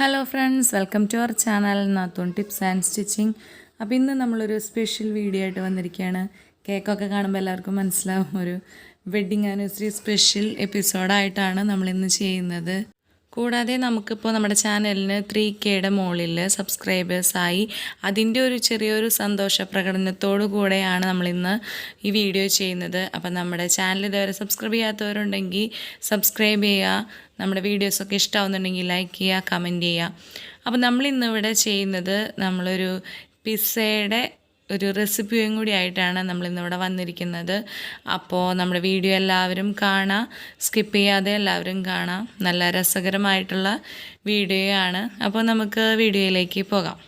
Hello friends, welcome to our channel നാത്തൂൺ tips and stitching. അപ്പോൾ ഇന്ന് നമ്മളൊരു സ്പെഷ്യൽ വീഡിയോ ആയിട്ട് വന്നിരിക്കുകയാണ്. കേക്കൊക്കെ കാണുമ്പോൾ എല്ലാവർക്കും മനസ്സിലാവും, ഒരു വെഡ്ഡിങ് ആനിവേഴ്സറി സ്പെഷ്യൽ എപ്പിസോഡായിട്ടാണ് നമ്മളിന്ന് ചെയ്യുന്നത്. കൂടാതെ നമുക്കിപ്പോൾ നമ്മുടെ ചാനലിന് 3Kയുടെ മുകളിൽ സബ്സ്ക്രൈബേഴ്സായി. അതിൻ്റെ ഒരു ചെറിയൊരു സന്തോഷ പ്രകടനത്തോടു കൂടെയാണ് നമ്മളിന്ന് ഈ വീഡിയോ ചെയ്യുന്നത്. അപ്പം നമ്മുടെ ചാനൽ ഇതുവരെ സബ്സ്ക്രൈബ് ചെയ്യാത്തവരുണ്ടെങ്കിൽ സബ്സ്ക്രൈബ് ചെയ്യുക. നമ്മുടെ വീഡിയോസൊക്കെ ഇഷ്ടമാവുന്നുണ്ടെങ്കിൽ ലൈക്ക് ചെയ്യുക, കമൻറ്റ് ചെയ്യുക. അപ്പം നമ്മളിന്നിവിടെ ചെയ്യുന്നത് നമ്മളൊരു പിസ്സയുടെ ഒരു റെസിപ്പിയും കൂടി ആയിട്ടാണ് നമ്മളിന്നിവിടെ വന്നിരിക്കുന്നത്. അപ്പോൾ നമ്മുടെ വീഡിയോ എല്ലാവരും കാണാം, സ്കിപ്പ് ചെയ്യാതെ എല്ലാവരും കാണാം. നല്ല രസകരമായിട്ടുള്ള വീഡിയോ ആണ്. അപ്പോൾ നമുക്ക് വീഡിയോയിലേക്ക് പോകാം.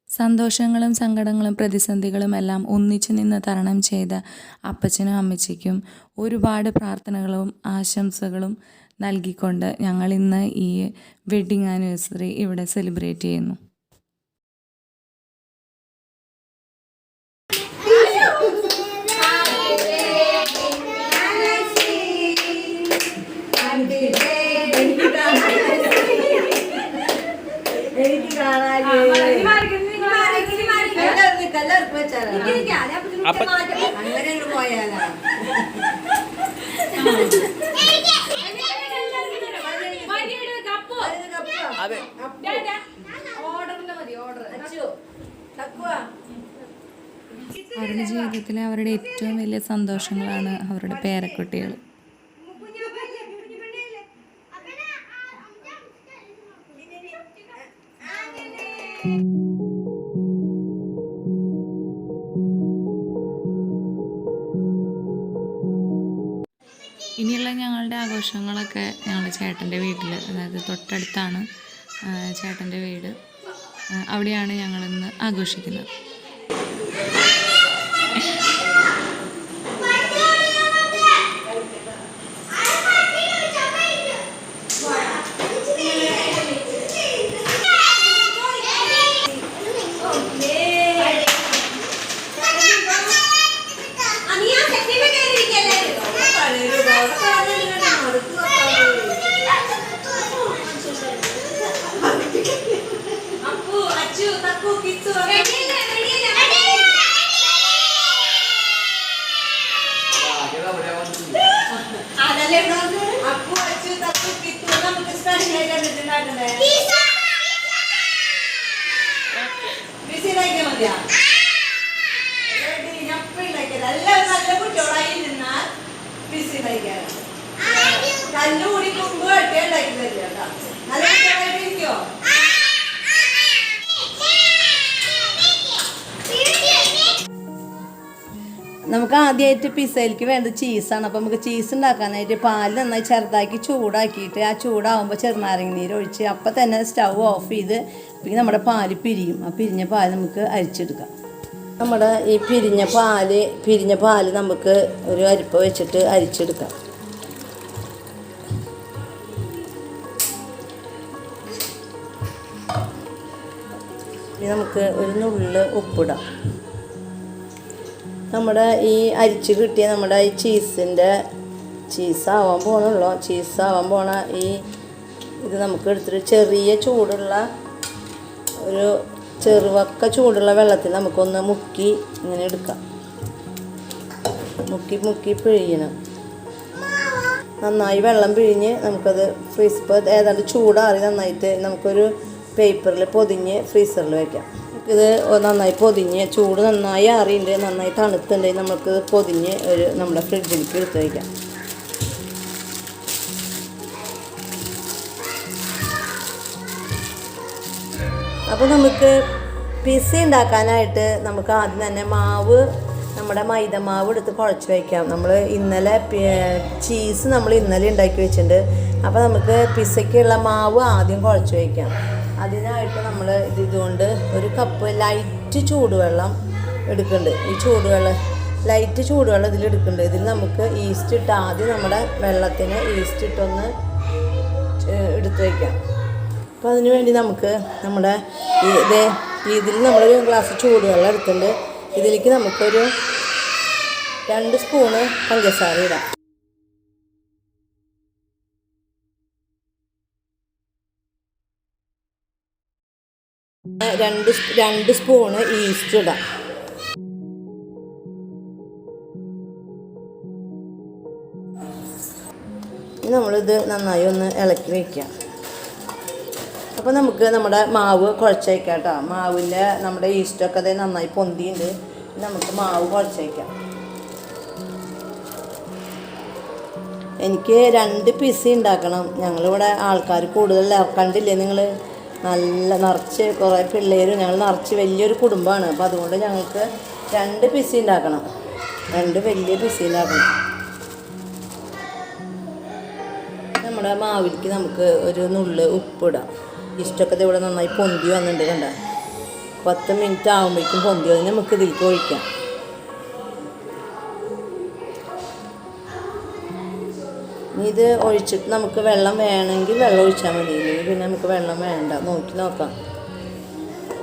സന്തോഷങ്ങളും സങ്കടങ്ങളും പ്രതിസന്ധികളും എല്ലാം ഒന്നിച്ചു നിന്ന് തരണം ചെയ്ത അപ്പച്ചനും അമ്മച്ചിക്കും ഒരുപാട് പ്രാർത്ഥനകളും ആശംസകളും നൽകിക്കൊണ്ട് ഞങ്ങളിന്ന് ഈ വെഡ്ഡിങ് ആനിവേഴ്സറി ഇവിടെ സെലിബ്രേറ്റ് ചെയ്യുന്നു. അങ്ങനെ പോയാലാ അവരുടെ ജീവിതത്തിലെ അവരുടെ ഏറ്റവും വലിയ സന്തോഷങ്ങളാണ് അവരുടെ പേരക്കുട്ടികൾ. ഇനിയുള്ള ഞങ്ങളുടെ ആഘോഷങ്ങളൊക്കെ ഞങ്ങളുടെ ചേട്ടൻ്റെ വീട്ടിൽ, അതായത് തൊട്ടടുത്താണ് ചേട്ടൻ്റെ വീട്, അവിടെയാണ് ഞങ്ങളിന്ന് ആഘോഷിക്കുന്നത്. കല്ലുകൂടി കുമ്പ് കട്ടി ഉണ്ടാക്കി തരിക. നല്ല ഇരിക്കോ? നമുക്ക് ആദ്യമായിട്ട് പിസ്സയിലേക്ക് വേണ്ടത് ചീസാണ്. അപ്പോൾ നമുക്ക് ചീസ് ഉണ്ടാക്കാനായിട്ട് പാൽ നന്നായി ചെറുതാക്കി ചൂടാക്കിയിട്ട് ആ ചൂടാകുമ്പോൾ ചെറുനാരങ്ങ നീര് ഒഴിച്ച് അപ്പം തന്നെ സ്റ്റൗ ഓഫ് ചെയ്ത് പിന്നെ നമ്മുടെ പാല് പിരിയും. ആ പിരിഞ്ഞ പാൽ നമുക്ക് അരിച്ചെടുക്കാം. നമ്മുടെ ഈ പിരിഞ്ഞ പാല് നമുക്ക് ഒരു അരിപ്പ വെച്ചിട്ട് അരിച്ചെടുക്കാം. ഇനി നമുക്ക് ഒരു നുള്ള് ഉപ്പിടാം. നമ്മുടെ ഈ അരിച്ച് കിട്ടിയ നമ്മുടെ ഈ ചീസാവാൻ പോണ ഈ ഇത് നമുക്ക് എടുത്തിട്ട് ചെറിയ ചൂടുള്ള ഒരു ചെറുവക്ക ചൂടുള്ള വെള്ളത്തിൽ നമുക്കൊന്ന് മുക്കി ഇങ്ങനെ എടുക്കാം. മുക്കി പിഴിയണം. നന്നായി വെള്ളം പിഴിഞ്ഞ് നമുക്കത് ഫ്രീസർ ഏതാണ്ട് ചൂടാറി നന്നായിട്ട് നമുക്കൊരു പേപ്പറിൽ പൊതിഞ്ഞ് ഫ്രീസറിൽ വയ്ക്കാം. ഇത് നന്നായി പൊതിഞ്ഞ് ചൂട് നന്നായി ആറിയിട്ട് നന്നായി തണുത്തുണ്ടെങ്കിൽ നമുക്ക് പൊതിഞ്ഞ് നമ്മുടെ ഫ്രിഡ്ജിലേക്ക് എടുത്ത് വയ്ക്കാം. അപ്പോൾ നമുക്ക് പിസ്സ ഉണ്ടാക്കാനായിട്ട് നമുക്ക് ആദ്യം തന്നെ നമ്മുടെ മൈദമാവ് എടുത്ത് കുഴച്ച് വയ്ക്കാം. നമ്മൾ ഇന്നലെ ചീസ് ഇന്നലെ ഉണ്ടാക്കി വെച്ചിട്ടുണ്ട്. അപ്പോൾ നമുക്ക് പിസ്സയ്ക്കുള്ള മാവ് ആദ്യം കുഴച്ച് വയ്ക്കാം. അതിനായിട്ട് നമ്മൾ ഇതുകൊണ്ട് ഒരു കപ്പ് ലൈറ്റ് ചൂടുവെള്ളം എടുക്കുന്നുണ്ട്. ലൈറ്റ് ചൂടുവെള്ളം ഇതിലെടുക്കുന്നുണ്ട്. ഇതിൽ നമുക്ക് ഈസ്റ്റ് ഇട്ട് ആദ്യം നമ്മുടെ വെള്ളത്തിന് ഈസ്റ്റ് ഇട്ടൊന്ന് എടുത്ത് വയ്ക്കാം. അപ്പോൾ അതിന് വേണ്ടി നമുക്ക് നമ്മുടെ ഇതിൽ നമ്മളൊരു ഗ്ലാസ് ചൂടുവെള്ളം എടുക്കുന്നുണ്ട്. ഇതിലേക്ക് നമുക്കൊരു 2 സ്പൂണ് പഞ്ചസാര ഇടാം. രണ്ട് സ്പൂണ് ഈസ്റ്റ് ഇടാം. നമ്മളിത് നന്നായി ഒന്ന് ഇളക്കി വയ്ക്കാം. അപ്പോൾ നമുക്ക് നമ്മുടെ മാവ് കുഴച്ച് വയ്ക്കാം കേട്ടോ. മാവിൻ്റെ നമ്മുടെ ഈസ്റ്റൊക്കെ അത് നന്നായി പൊന്തിയുണ്ട്. നമുക്ക് മാവ് കുഴച്ച് വയ്ക്കാം. എനിക്ക് 2 പീസ് ഉണ്ടാക്കണം. ഞങ്ങളിവിടെ ആൾക്കാർ കൂടുതൽ കണ്ടില്ലേ നിങ്ങൾ, നല്ല നിറച്ച് കുറേ പിള്ളേരും, ഞങ്ങൾ നിറച്ച് വലിയൊരു കുടുംബമാണ്. അപ്പോൾ അതുകൊണ്ട് ഞങ്ങൾക്ക് 2 പീസ് ഉണ്ടാക്കണം, 2 വലിയ പീസ് ഉണ്ടാക്കണം. നമ്മുടെ മാവിലേക്ക് നമുക്ക് ഒരു നുള്ള് ഉപ്പിടാം. ഇഷ്ടമൊക്കെ ഇവിടെ നന്നായി പൊന്തി വന്നിട്ടുണ്ട് കണ്ട. 10 മിനിറ്റ് ആകുമ്പോഴേക്കും പൊന്തി വന്ന് നമുക്ക് ഇതിലേക്ക് ഒഴിക്കാം. ഇനി ഇത് ഒഴിച്ചിട്ട് നമുക്ക് വെള്ളം വേണമെങ്കിൽ വെള്ളം ഒഴിച്ചാൽ മതി, ഇല്ലെങ്കിൽ പിന്നെ നമുക്ക് വെള്ളം വേണ്ട, നോക്കാം.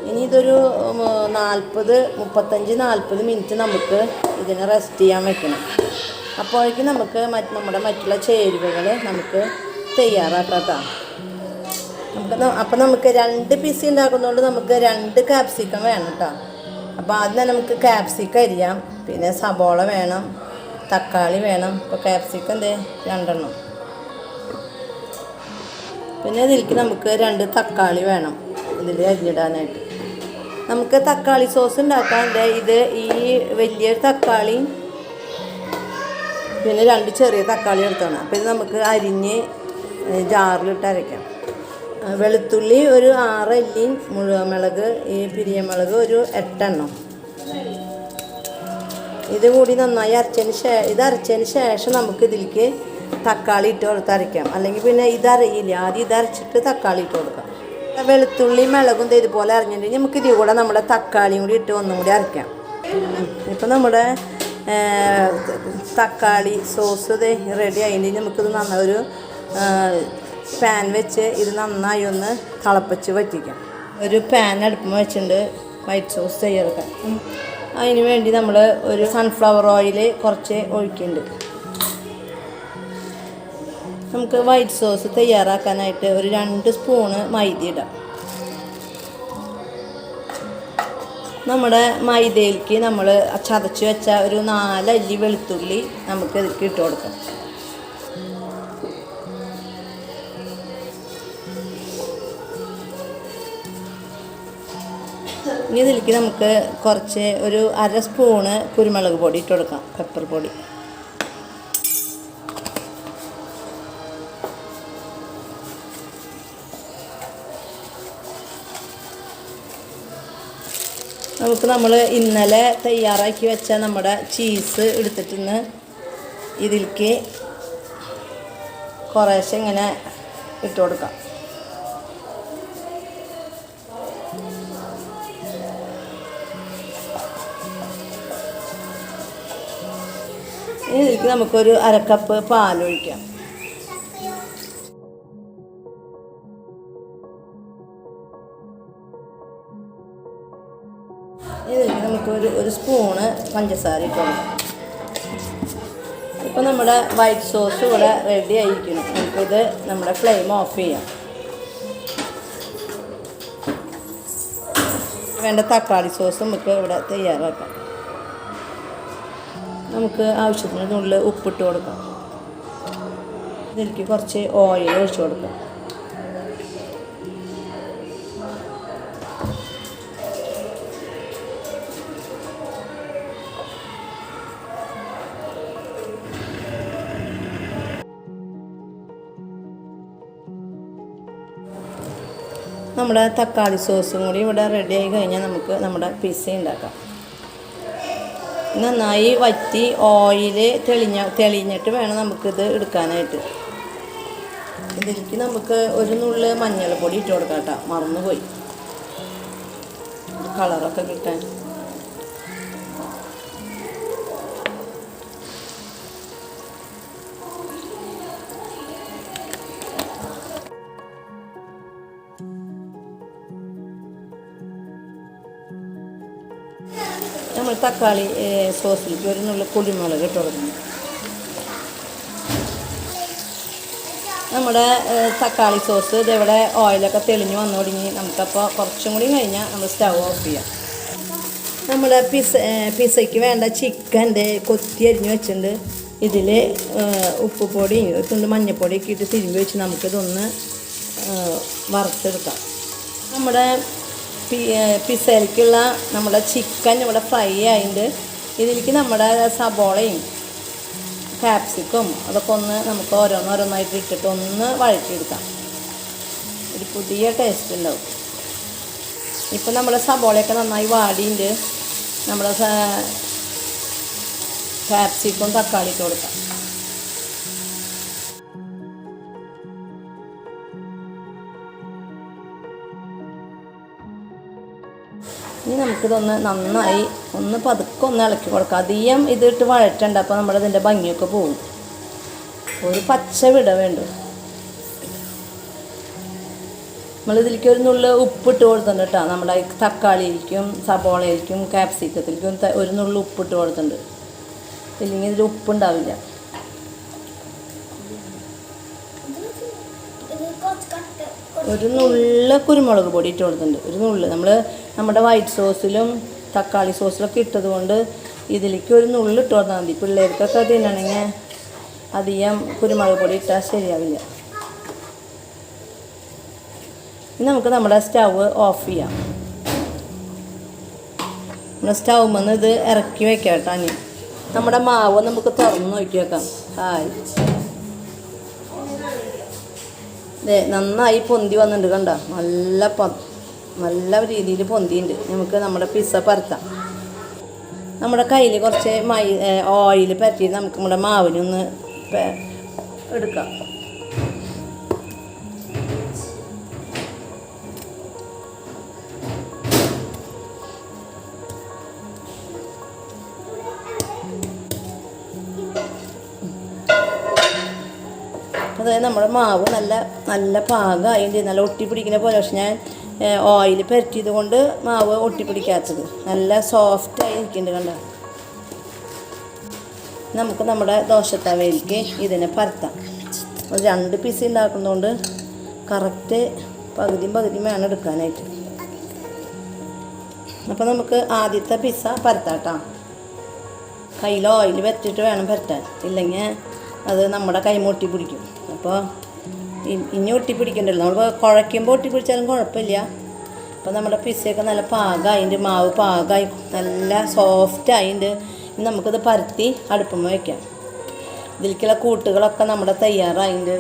ഇനി ഇതൊരു 35-40 മിനിറ്റ് നമുക്ക് ഇതിനെ റെസ്റ്റ് ചെയ്യാൻ വെക്കണം. അപ്പോഴേക്കും നമുക്ക് നമ്മുടെ മറ്റുള്ള ചേരുവകൾ നമുക്ക് തയ്യാറാക്കാം. അപ്പം നമുക്ക് 2 പീസ് ഉണ്ടാക്കുന്നതുകൊണ്ട് നമുക്ക് 2 ക്യാപ്സിക്കം വേണം കേട്ടോ. അപ്പോൾ ആദ്യം നമുക്ക് ക്യാപ്സിക്കം അരിയാം. പിന്നെ സബോള വേണം, തക്കാളി വേണം. ഇപ്പോൾ ക്യാപ്സിക്കം 2 എണ്ണം. പിന്നെ ഇതിലേക്ക് നമുക്ക് 2 തക്കാളി വേണം ഇതിൽ അരിഞ്ഞിടാനായിട്ട്. നമുക്ക് തക്കാളി സോസ് ഉണ്ടാക്കാൻ ഇത് ഈ വലിയൊരു തക്കാളിയും പിന്നെ 2 ചെറിയ തക്കാളി എടുത്താണ്. അപ്പോൾ ഇത് നമുക്ക് അരിഞ്ഞ് ജാറിലിട്ട് അരയ്ക്കാം. വെളുത്തുള്ളി ഒരു 6 അല്ലി, മുഴുവൻ ഈ പിരിയമുളക് ഒരു 8 എണ്ണം. ഇത് കൂടി നന്നായി അരച്ചതിന് ശേഷം നമുക്ക് ഇതിലേക്ക് തക്കാളി ഇട്ട് കൊടുത്ത് അരയ്ക്കാം. അല്ലെങ്കിൽ പിന്നെ ഇതറിയില്ല, ആദ്യം ഇതരച്ചിട്ട് തക്കാളി ഇട്ട് കൊടുക്കാം. വെളുത്തുള്ളി മുളകും ഇതുപോലെ അരഞ്ഞിട്ടുണ്ടെങ്കിൽ നമുക്ക് ഇതിൽ കൂടെ നമ്മുടെ തക്കാളിയും കൂടി ഇട്ട് ഒന്നും കൂടി അരയ്ക്കാം. ഇപ്പം നമ്മുടെ തക്കാളി സോസ് റെഡി ആയിട്ട് നമുക്കിത് നന്നായി ഒരു പാൻ വെച്ച് ഇത് നന്നായി ഒന്ന് തിളപ്പിച്ച് വറ്റിക്കാം. ഒരു പാൻ അടുപ്പം വെച്ചിട്ടുണ്ട് വൈറ്റ് സോസ് തയ്യാറാക്കാൻ. അതിന് വേണ്ടി നമ്മൾ ഒരു സൺഫ്ലവർ ഓയിൽ കുറച്ച് ഒഴിക്കുന്നുണ്ട്. നമുക്ക് വൈറ്റ് സോസ് തയ്യാറാക്കാനായിട്ട് ഒരു 2 സ്പൂണ് മൈദ ഇടാം. നമ്മുടെ മൈദയിലേക്ക് നമ്മൾ ചതച്ച് വെച്ച ഒരു 4 അല്ലി വെളുത്തുള്ളി നമുക്ക് ഇതിലേക്ക് ഇട്ട് കൊടുക്കാം. ഇനി ഇതിലേക്ക് നമുക്ക് കുറച്ച് ഒരു 1/2 സ്പൂണ് കുരുമുളക് പൊടി ഇട്ട് കൊടുക്കാം, പെപ്പർ പൊടി. നമുക്ക് നമ്മൾ ഇന്നലെ തയ്യാറാക്കി വെച്ച നമ്മുടെ ചീസ് എടുത്തിട്ട് ഇതിലേക്ക് കുറേശ്ശെ ഇങ്ങനെ ഇട്ട് കൊടുക്കാം. ഇതിലേക്ക് നമുക്കൊരു 1/2 കപ്പ് പാലൊഴിക്കാം. ഇതിലേക്ക് നമുക്ക് ഒരു സ്പൂണ് പഞ്ചസാര ഇട്ട് കൊടുക്കാം. ഇപ്പോൾ നമ്മുടെ വൈറ്റ് സോസ് ഇവിടെ റെഡി ആയിരിക്കണം. നമുക്കിത് നമ്മുടെ ഫ്ലെയിം ഓഫ് ചെയ്യാം. വേണ്ട തക്കാളി സോസ് നമുക്ക് ഇവിടെ തയ്യാറാക്കാം. നമുക്ക് ആവശ്യത്തിനുള്ള ഉപ്പിട്ട് കൊടുക്കാം. ഇതിലേക്ക് കുറച്ച് ഓയിൽ ഒഴിച്ച് കൊടുക്കാം. നമ്മുടെ തക്കാളി സോസും കൂടി ഇവിടെ റെഡി ആയി കഴിഞ്ഞാൽ നമുക്ക് നമ്മുടെ പിസ്സ ഉണ്ടാക്കാം. നന്നായി വറ്റി ഓയിൽ തെളിഞ്ഞിട്ട് വേണം നമുക്കിത് എടുക്കാനായിട്ട്. ഇതിലേക്ക് നമുക്ക് ഒരു നുള്ള് മഞ്ഞൾപ്പൊടി ഇട്ട് കൊടുക്കാം കേട്ടോ, മറന്നുപോയി കളറൊക്കെ കിട്ടാൻ. നമ്മൾ തക്കാളി സോസിലേക്ക് ഒരു നുള്ള കുരുമുളക് ഇട്ട് കൊടുക്കണം. നമ്മുടെ തക്കാളി സോസ് ഇതേവിടെ ഓയിലൊക്കെ തെളിഞ്ഞ് വന്നു തുടങ്ങി. നമുക്കപ്പോൾ കുറച്ചും കൂടി കഴിഞ്ഞാൽ നമ്മൾ സ്റ്റവ് ഓഫ് ചെയ്യാം. നമ്മുടെ പിസയ്ക്ക് വേണ്ട ചിക്കൻ്റെ കൊത്തി അരിഞ്ഞ് വെച്ചിട്ടുണ്ട്. ഇതിൽ ഉപ്പ് പൊടിയും തുണ്ട് മഞ്ഞൾപ്പൊടിയൊക്കെ ഇട്ട് തിരുമ്പി വെച്ച് നമുക്കിതൊന്ന് വറുത്തെടുക്കാം. നമ്മുടെ പിസയിലേക്കുള്ള നമ്മുടെ ചിക്കൻ ഇവിടെ ഫ്രൈ ആയിട്ട് ഇതിലേക്ക് നമ്മുടെ സബോളയും ക്യാപ്സിക്കും അതൊക്കെ ഒന്ന് നമുക്ക് ഓരോന്നോരോന്നായിട്ട് ഇട്ടിട്ട് ഒന്ന് വഴറ്റിയെടുക്കാം. ഒരു പുതിയ ടേസ്റ്റ് ഉണ്ടാവും. ഇപ്പം നമ്മുടെ സബോളയൊക്കെ നന്നായി വാടിയിട്ട് നമ്മുടെ ക്യാപ്സിക്കും തക്കാളി ഇട്ട് കൊടുക്കാം. ഇനി നമുക്കിതൊന്ന് നന്നായി ഒന്ന് പതുക്കെ ഒന്ന് ഇളക്കി കൊടുക്കാം. അധികം ഇതിട്ട് വഴറ്റണ്ട, അപ്പോൾ നമ്മളിതിൻ്റെ ഭംഗിയൊക്കെ പോകും. ഒരു പച്ച വിട വേണ്ടു. നമ്മളിതിലേക്ക് ഒരു നുള്ള് ഉപ്പിട്ട് കൊടുത്തിട്ടുണ്ട് കേട്ടോ. നമ്മുടെ തക്കാളിയിലേക്കും സബോളയിലേക്കും ക്യാപ്സിക്കത്തിലേക്കും ഒരു നുള്ള് ഉപ്പിട്ട് കൊടുത്തിട്ടുണ്ട്. ഇല്ലെങ്കിൽ ഇതിൽ ഉപ്പുണ്ടാവില്ല. ഒരു നുള്ള കുരുമുളക് പൊടി ഇട്ട് കൊടുത്തിട്ടുണ്ട്. ഒരു നുള്ള് നമ്മുടെ വൈറ്റ് സോസിലും തക്കാളി സോസിലൊക്കെ ഇട്ടത് കൊണ്ട് ഇതിലേക്ക് ഒരു നുള്ള് ഇട്ട് കൊടുത്താൽ മതി. പിള്ളേർക്കൊക്കെ തിന്നണമെങ്കിൽ അധികം കുരുമുളക് പൊടി ഇട്ടാൽ ശരിയാവില്ല. ഇനി നമുക്ക് നമ്മുടെ സ്റ്റവ് ഓഫ് ചെയ്യാം. നമ്മുടെ സ്റ്റൗവിൽ നിന്ന് ഇത് ഇറക്കി വെക്കാം കേട്ടോ. ഇനി നമ്മുടെ മാവ് നമുക്ക് തുറന്ന് നോക്കി വെക്കാം. നന്നായി പൊന്തി വന്നിട്ടുണ്ട് കണ്ടോ. നല്ല രീതിയിൽ പൊന്തിയുണ്ട്. നമുക്ക് നമ്മുടെ പിസ്സ പരത്താം. നമ്മുടെ കയ്യിൽ കുറച്ച് ഓയിൽ പരത്തി നമുക്ക് നമ്മുടെ മാവിനൊന്ന് എടുക്കാം. അതായത് നമ്മുടെ മാവ് നല്ല പാകമായിട്ട് നല്ല ഒട്ടിപ്പിടിക്കുന്ന പോലെ. പക്ഷെ ഞാൻ ഓയിൽ പരറ്റിയത് കൊണ്ട് മാവ് ഒട്ടിപ്പിടിക്കാത്തത് നല്ല സോഫ്റ്റായി ഇരിക്കുന്നുണ്ട് കണ്ടോ. നമുക്ക് നമ്മുടെ ദോശത്തവയിലേക്ക് ഇതിനെ പരത്താം. ഒരു 2 പീസ് ഉണ്ടാക്കുന്നതുകൊണ്ട് കറക്റ്റ് പകുതിയും വേണം എടുക്കാനായിട്ട്. അപ്പോൾ നമുക്ക് ആദ്യത്തെ പിസ്സ പരത്താം കേട്ടോ. കയ്യിൽ ഓയിൽ പരത്തിയിട്ട് വേണം പരത്താൻ, ഇല്ലെങ്കിൽ അത് നമ്മുടെ കൈ ഒട്ടി പിടിക്കും. അപ്പോൾ ഇനി ഒട്ടിപ്പിടിക്കണ്ടല്ലോ. നമ്മൾ കുഴയ്ക്കുമ്പോൾ ഒട്ടിപ്പിടിച്ചാലും കുഴപ്പമില്ല. അപ്പോൾ നമ്മുടെ പിസ്സയൊക്കെ നല്ല പാകമായിട്ട് മാവ് പാകമായി നല്ല സോഫ്റ്റായിട്ട് നമുക്കിത് പരത്തി അടുപ്പുമ്മ വയ്ക്കാം. ഇതിലേക്കുള്ള കൂട്ടുകളൊക്കെ നമ്മുടെ തയ്യാറായിട്ട്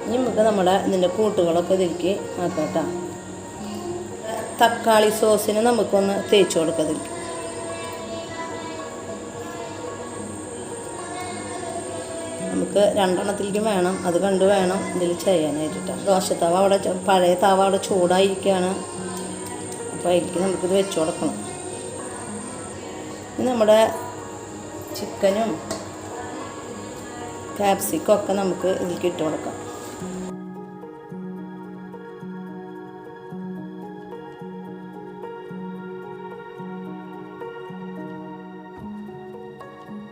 ഇനി നമുക്ക് നമ്മുടെ ഇതിൻ്റെ കൂട്ടുകളൊക്കെ ഇതിലേക്ക് ആക്കാം കേട്ടോ. തക്കാളി സോസിന് നമുക്കൊന്ന് തേച്ച് കൊടുക്കതിൽ. നമുക്ക് 2 എണ്ണത്തിലേക്കും വേണം, അത് കണ്ട് വേണം ഇതിൽ ചെയ്യാനായിട്ടിട്ട്. ദോശത്തവ പഴയ തവ അവിടെ ചൂടായിരിക്കുകയാണ്. അപ്പോൾ അതിലേക്ക് നമുക്കിത് വെച്ച് കൊടുക്കണം. നമ്മുടെ ചിക്കനും ക്യാപ്സിക്കും ഒക്കെ നമുക്ക് ഇതിലേക്ക് ഇട്ട് കൊടുക്കാം.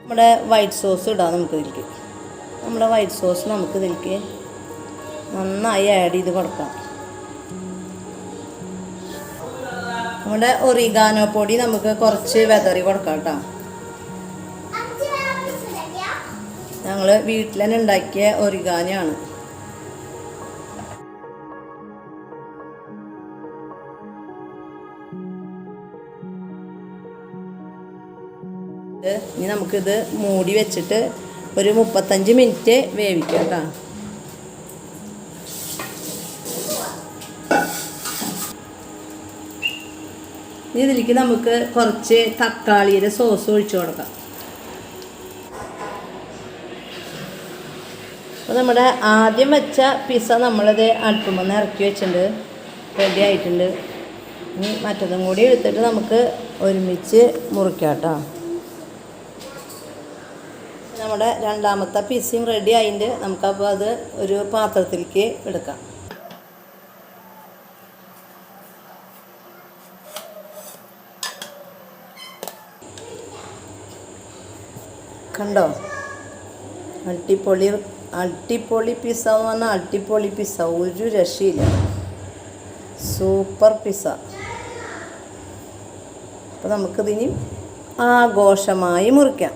നമ്മുടെ വൈറ്റ് സോസ് ഇടാം നമുക്കിതിലേക്ക്. നമ്മുടെ വൈറ്റ് സോസ് നമുക്കിതിലേക്ക് നന്നായി ആഡ് ചെയ്ത് കൊടുക്കാം. നമ്മുടെ ഒറിഗാനോ പൊടി നമുക്ക് കുറച്ച് വെതറി കൊടുക്കാം കേട്ടോ. ഞങ്ങൾ വീട്ടിൽ തന്നെ ഉണ്ടാക്കിയ ഒറിഗാനോ ആണ്. ഇനി നമുക്കിത് മൂടി വെച്ചിട്ട് ഒരു 35 മിനിറ്റ് വേവിക്കാം കേട്ടോ. ഇതിലേക്ക് നമുക്ക് കുറച്ച് തക്കാളിയുടെ സോസ് ഒഴിച്ചു കൊടുക്കാം. അപ്പോൾ നമ്മുടെ ആദ്യം വെച്ച പിസ്സ നമ്മളത് അടുപ്പുമെന്ന് ഇറക്കി വെച്ചിട്ടുണ്ട്, റെഡി ആയിട്ടുണ്ട്. ഇനി മറ്റതും കൂടി എടുത്തിട്ട് നമുക്ക് ഒരുമിച്ച് മുറിക്കാം കേട്ടോ. നമ്മുടെ രണ്ടാമത്തെ പിസ്സയും റെഡി ആയിട്ട് നമുക്കപ്പോൾ അത് ഒരു പാത്രത്തിലേക്ക് എടുക്കാം. കണ്ടോ, അടിപൊളി അടിപൊളി പിസ്സ എന്ന് പറഞ്ഞാൽ അടിപൊളി പിസ്സ, ഒരു രക്ഷയില്ല, സൂപ്പർ പിസ്സ. അപ്പോൾ നമുക്കിതിനി ആഘോഷമായി മുറിക്കാം.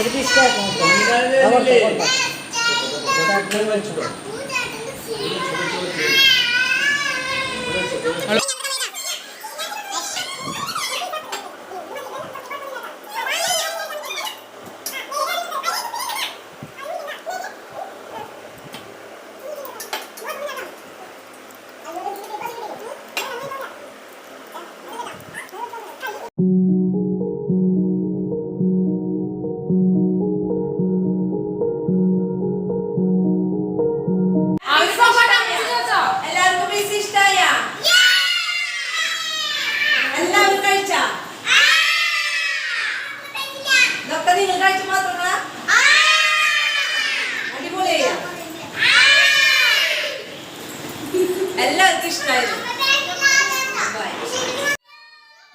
ഒരു പിസ്സ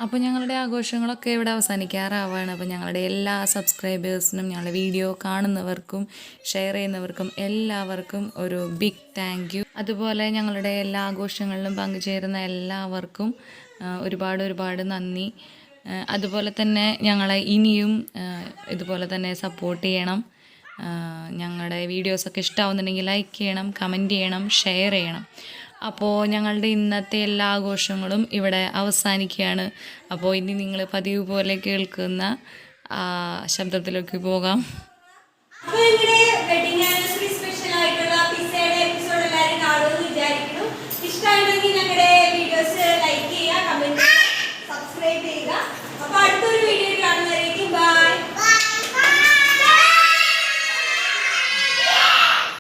അപ്പോൾ ഞങ്ങളുടെ ആഘോഷങ്ങളൊക്കെ ഇവിടെ അവസാനിക്കാറാവുകയാണ്. അപ്പോൾ ഞങ്ങളുടെ എല്ലാ സബ്സ്ക്രൈബേഴ്സിനും, ഞങ്ങളുടെ വീഡിയോ കാണുന്നവർക്കും ഷെയർ ചെയ്യുന്നവർക്കും എല്ലാവർക്കും ഒരു ബിഗ് താങ്ക് യു. അതുപോലെ ഞങ്ങളുടെ എല്ലാ ആഘോഷങ്ങളിലും പങ്കുചേരുന്ന എല്ലാവർക്കും ഒരുപാട് നന്ദി. അതുപോലെ തന്നെ ഞങ്ങളെ ഇനിയും ഇതുപോലെ തന്നെ സപ്പോർട്ട് ചെയ്യണം. ഞങ്ങളുടെ വീഡിയോസൊക്കെ ഇഷ്ടമാവുന്നുണ്ടെങ്കിൽ ലൈക്ക് ചെയ്യണം, കമൻറ്റ് ചെയ്യണം, ഷെയർ ചെയ്യണം. അപ്പോൾ ഞങ്ങളുടെ ഇന്നത്തെ എല്ലാ ആഘോഷങ്ങളും ഇവിടെ അവസാനിക്കുകയാണ്. അപ്പോൾ ഇനി നിങ്ങൾ പതിവ് പോലെ കേൾക്കുന്ന ശബ്ദത്തിലേക്ക് പോകാം. ഇഷ്ടമാണെങ്കിൽ ഞങ്ങളുടെ വീഡിയോസ്